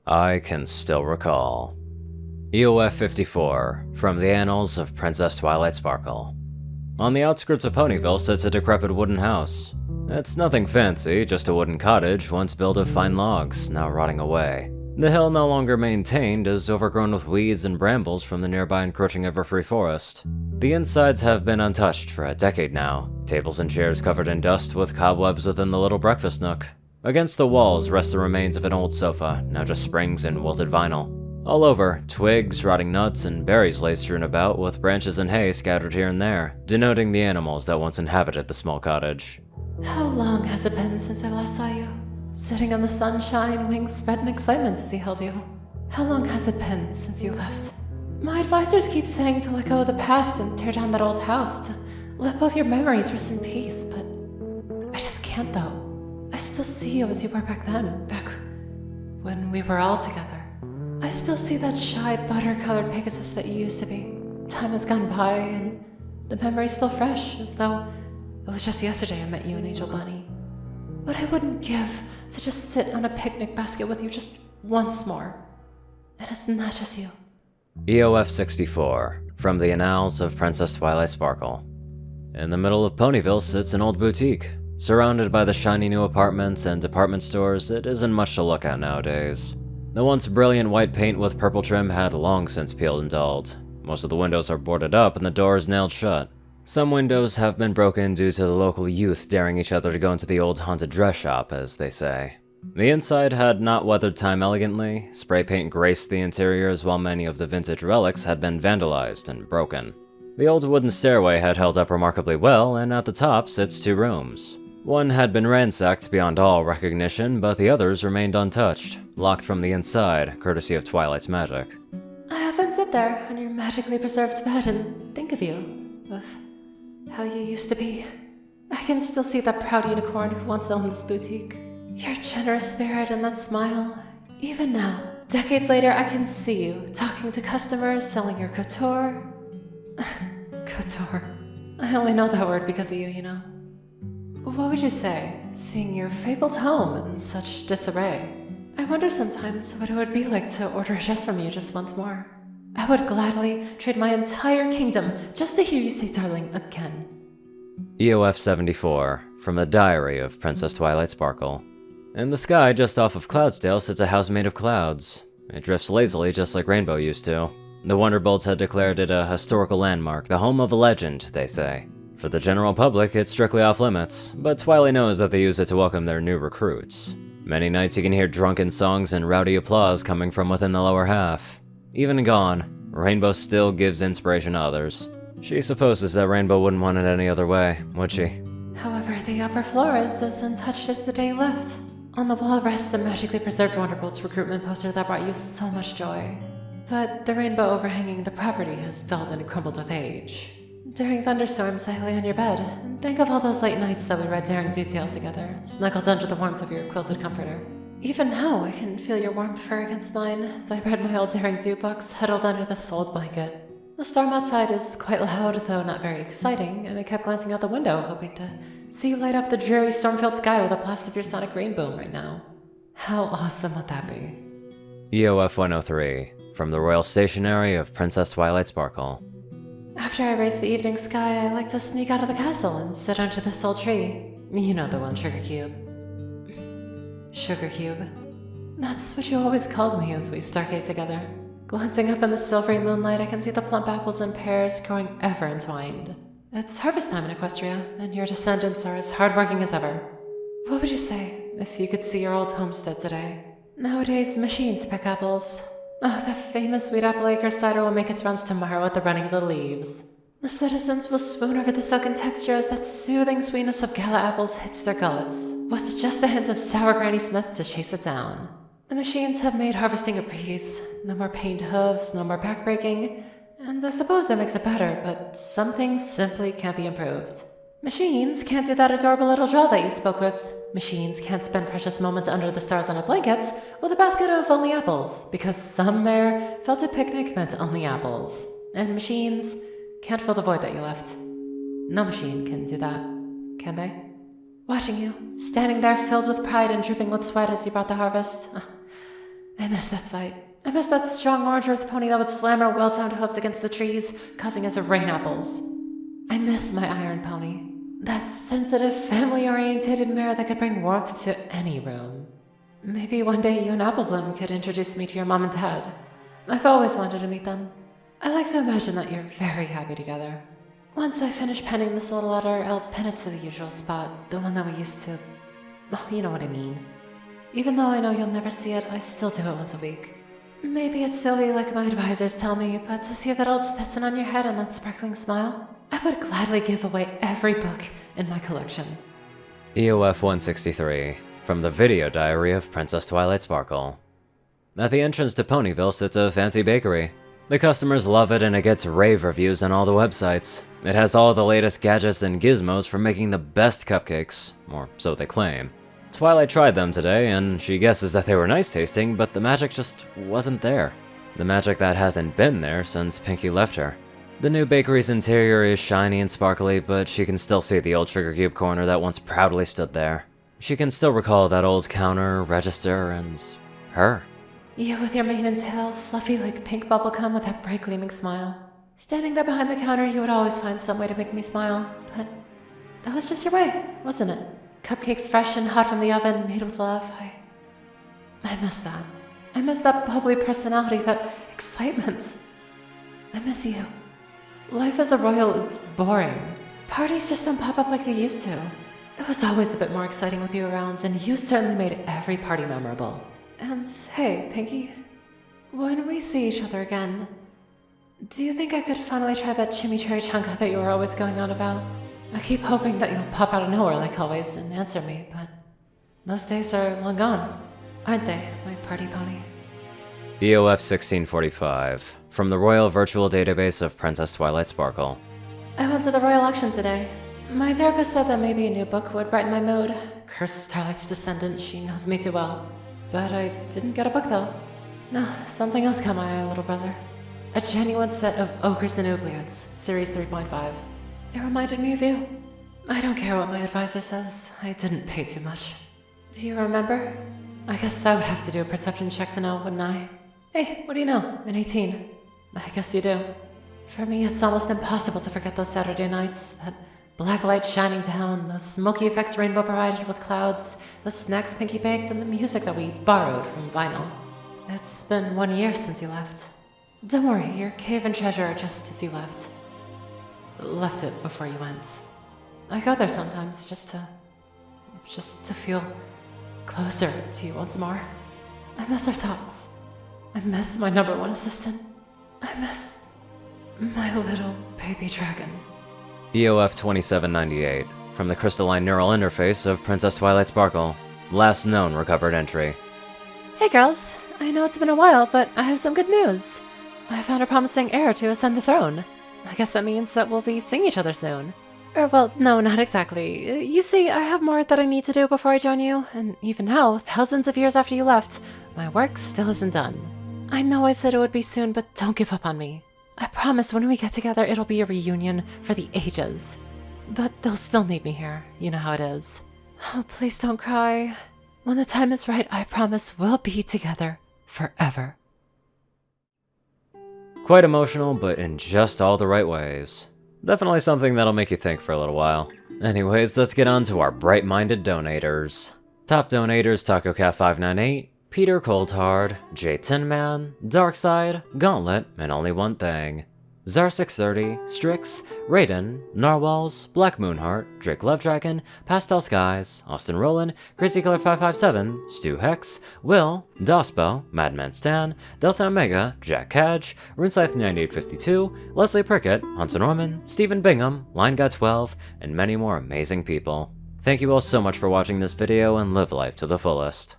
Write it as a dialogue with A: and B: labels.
A: I can still recall. EOF 54, from the Annals of Princess Twilight Sparkle. On the outskirts of Ponyville sits a decrepit wooden house. It's nothing fancy, just a wooden cottage once built of fine logs, now rotting away. The hill, no longer maintained, is overgrown with weeds and brambles from the nearby encroaching everfree forest. The insides have been untouched for a decade now, tables and chairs covered in dust with cobwebs within the little breakfast nook. Against the walls rest the remains of an old sofa, now just springs and wilted vinyl. All over, twigs, rotting nuts, and berries lay strewn about, with branches and hay scattered here and there, denoting the animals that once inhabited the small cottage.
B: How long has it been since I last saw you? Sitting in the sunshine, wings spread in excitement as he held you. How long has it been since you left? My advisors keep saying to let go of the past and tear down that old house, to let both your memories rest in peace, but I just can't though. I still see you as you were back then, back when we were all together. I still see that shy, butter-colored Pegasus that you used to be. Time has gone by, and the memory's still fresh, as though it was just yesterday I met you and Angel Bunny. What I wouldn't give to just sit on a picnic basket with you just once more. And it's not just you.
A: EOF 64, from the Annals of Princess Twilight Sparkle. In the middle of Ponyville sits an old boutique. Surrounded by the shiny new apartments and department stores, it isn't much to look at nowadays. The once brilliant white paint with purple trim had long since peeled and dulled. Most of the windows are boarded up and the doors nailed shut. Some windows have been broken due to the local youth daring each other to go into the old haunted dress shop, as they say. The inside had not weathered time elegantly. Spray paint graced the interiors, while many of the vintage relics had been vandalized and broken. The old wooden stairway had held up remarkably well, and at the top sits 2 rooms. One had been ransacked beyond all recognition, but the others remained untouched, locked from the inside, courtesy of Twilight's magic.
B: I often sit there on your magically preserved bed and think of you, of how you used to be. I can still see that proud unicorn who once owned this boutique. Your generous spirit and that smile. Even now, decades later, I can see you talking to customers, selling your couture. Couture. I only know that word because of you, you know. What would you say, seeing your fabled home in such disarray? I wonder sometimes what it would be like to order a dress from you just once more. I would gladly trade my entire kingdom just to hear you say darling again.
A: EOF 74, from the Diary of Princess Twilight Sparkle. In the sky just off of Cloudsdale sits a house made of clouds. It drifts lazily just like Rainbow used to. The Wonderbolts had declared it a historical landmark, the home of a legend, they say. For the general public, it's strictly off limits, but Twilight knows that they use it to welcome their new recruits. Many nights you can hear drunken songs and rowdy applause coming from within the lower half. Even gone, Rainbow still gives inspiration to others. She supposes that Rainbow wouldn't want it any other way, would she?
B: However, the upper floor is as untouched as the day you left. On the wall rests the magically preserved Wonderbolt's recruitment poster that brought you so much joy. But the rainbow overhanging the property has dulled and crumbled with age. During thunderstorms, I lay on your bed and think of all those late nights that we read daring details together, snuggled under the warmth of your quilted comforter. Even now, I can feel your warm fur against mine as I read my old daring do books huddled under this old blanket. The storm outside is quite loud, though not very exciting, and I kept glancing out the window, hoping to see you light up the dreary storm-filled sky with a blast of your sonic rainbow right now. How awesome would that be?
A: EOF 103, from the Royal Stationery of Princess Twilight Sparkle.
B: After I race the evening sky, I like to sneak out of the castle and sit under this old tree. You know the one, Sugar Cube. Sugar Cube. That's what you always called me as we stargazed together. Glancing up in the silvery moonlight, I can see the plump apples and pears growing ever entwined. It's harvest time in Equestria, and your descendants are as hardworking as ever. What would you say if you could see your old homestead today? Nowadays, machines pick apples. Oh, the famous Sweet Apple Acre cider will make its rounds tomorrow with the running of the leaves. The citizens will swoon over the silken texture as that soothing sweetness of gala apples hits their gullets, with just a hint of sour Granny Smith to chase it down. The machines have made harvesting a breeze. No more pained hooves, no more backbreaking, and I suppose that makes it better, but some things simply can't be improved. Machines can't do that adorable little doll that you spoke with. Machines can't spend precious moments under the stars on a blanket with a basket of only apples, because some mayor felt a picnic meant only apples. And machines can't fill the void that you left. No machine can do that, can they? Watching you, standing there filled with pride and dripping with sweat as you brought the harvest. I miss that sight. I miss that strong orange earth pony that would slam her well-toned hooves against the trees, causing us to rain apples. I miss my iron pony. That sensitive, family-orientated mare that could bring warmth to any room. Maybe one day you and Applebloom could introduce me to your mom and dad. I've always wanted to meet them. I like to imagine that you're very happy together. Once I finish penning this little letter, I'll pin it to the usual spot, the one that we used to... Oh, you know what I mean. Even though I know you'll never see it, I still do it once a week. Maybe it's silly like my advisors tell me, but to see that old Stetson on your head and that sparkling smile, I would gladly give away every book in my collection.
A: EOF 163, from the video diary of Princess Twilight Sparkle. At the entrance to Ponyville sits a fancy bakery. The customers love it and it gets rave reviews on all the websites. It has all the latest gadgets and gizmos for making the best cupcakes, or so they claim. Twilight tried them today, and she guesses that they were nice tasting, but the magic just wasn't there. The magic that hasn't been there since Pinkie left her. The new bakery's interior is shiny and sparkly, but she can still see the old sugar cube corner that once proudly stood there. She can still recall that old counter, register, and her.
B: You with your mane and tail, fluffy like pink bubblegum with that bright gleaming smile. Standing there behind the counter, you would always find some way to make me smile, but that was just your way, wasn't it? Cupcakes fresh and hot from the oven, made with love. I miss that. I miss that bubbly personality, that excitement. I miss you. Life as a royal is boring. Parties just don't pop up like they used to. It was always a bit more exciting with you around, and you certainly made every party memorable. And hey, Pinkie, when we see each other again, do you think I could finally try that chimichurri that you were always going on about? I keep hoping that you'll pop out of nowhere like always and answer me, but those days are long gone, aren't they, my party pony?
A: EOF 1645, from the Royal Virtual Database of Princess Twilight Sparkle.
B: I went to the royal auction today. My therapist said that maybe a new book would brighten my mood. Curse Starlight's descendant, she knows me too well. But I didn't get a book though. No, something else caught my eye, little brother. A genuine set of Ogres and Oubliettes, Series 3.5. It reminded me of you. I don't care what my advisor says. I didn't pay too much. Do you remember? I guess I would have to do a perception check to know, wouldn't I? Hey, what do you know? I'm 18. I guess you do. For me, it's almost impossible to forget those Saturday nights. That black light shining down, those smoky effects Rainbow provided with clouds, the snacks Pinkie baked, and the music that we borrowed from vinyl. It's been 1 year since you left. Don't worry, your cave and treasure are just as you left. Left it before you went. I go there sometimes just to feel closer to you once more. I miss our talks. I miss my #1 assistant. I miss my little baby dragon.
A: EOF 2798, from the crystalline neural interface of Princess Twilight Sparkle. Last known recovered entry.
B: Hey girls, I know it's been a while, but I have some good news. I found a promising heir to ascend the throne. I guess that means that we'll be seeing each other soon. Well, no, not exactly. You see, I have more that I need to do before I join you, and even now, thousands of years after you left, my work still isn't done. I know I said it would be soon, but don't give up on me. I promise when we get together, it'll be a reunion for the ages. But they'll still need me here. You know how it is. Oh, please don't cry. When the time is right, I promise we'll be together forever.
A: Quite emotional, but in just all the right ways. Definitely something that'll make you think for a little while. Anyways, let's get on to our bright-minded donators. Top donators: TacoCat598, Peter Coulthard, J Tinman, Darkside, Gauntlet, and Only One Thing. Zar630, Strix, Rayden, Narwhals, Blackmoonheart, Drake Lovedragon, Pastel Skies, Austin Rolan, CrazyKiller557, Stu Hex, Will, Dospo, Madman Stan, Delta Omega, Jack Cadge, RuneScythe9852, Leslie Prickett, Hunter Norman, Stephen Bingham, LineGuy12, and many more amazing people. Thank you all so much for watching this video and live life to the fullest.